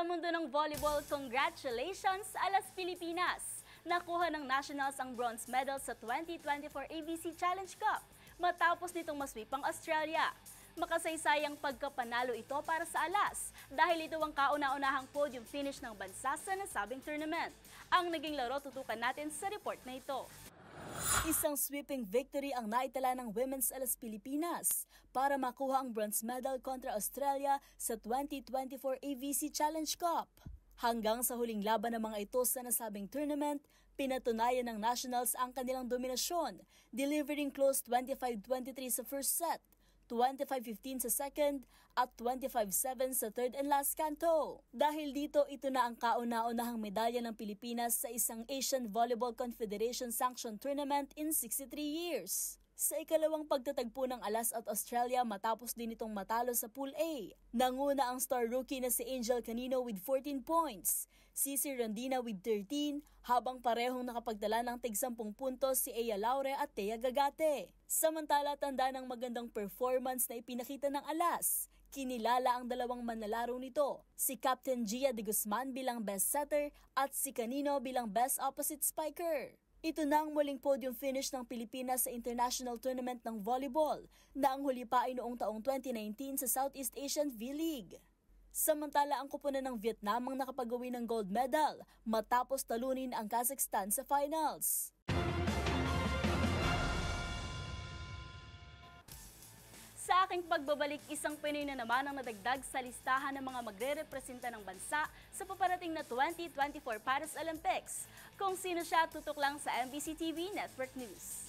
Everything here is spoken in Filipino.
Sa mundo ng volleyball, congratulations sa Alas Pilipinas! Nakuha ng Nationals ang bronze medal sa 2024 ABC Challenge Cup matapos nitong masweep ang Australia. Makasaysayang pagkapanalo ito para sa Alas dahil ito ang kauna-unahang podium finish ng bansa sa nasabing tournament. Ang naging laro tutukan natin sa report na ito. Isang sweeping victory ang naitala ng Women's Alas Pilipinas para makuha ang bronze medal kontra Australia sa 2024 AVC Challenge Cup. Hanggang sa huling laban ng mga ito sa nasabing tournament, pinatunayan ng Nationals ang kanilang dominasyon, delivering close 25-23 sa first set, 25-15 sa second at 25-7 sa third and last canto. Dahil dito, ito na ang kauna-unahang medalya ng Pilipinas sa isang Asian Volleyball Confederation sanctioned tournament in 63 years. Sa ikalawang pagtatagpo ng Alas at Australia matapos din itong matalo sa Pool A. Nanguna ang star rookie na si Angel Canino with 14 points, Cici Rondina with 13, habang parehong nakapagdala ng tig-10 puntos si Ea Laure at Thea Gagate. Samantala, tanda ng magandang performance na ipinakita ng Alas. Kinilala ang dalawang manlalaro nito, si Captain Gia de Guzman bilang best setter at si Canino bilang best opposite spiker. Ito na ang muling podium finish ng Pilipinas sa international tournament ng volleyball na ang huli pa ay noong taong 2019 sa Southeast Asian V-League. Samantala, ang kupunan ng Vietnam ang nakapagawi ng gold medal matapos talunin ang Kazakhstan sa finals. Sa aking pagbabalik, isang Pinoy na naman ang nadagdag sa listahan ng mga magre-representa ng bansa sa paparating na 2024 Paris Olympics. Kung sino siya, tutok lang sa MBC TV Network News.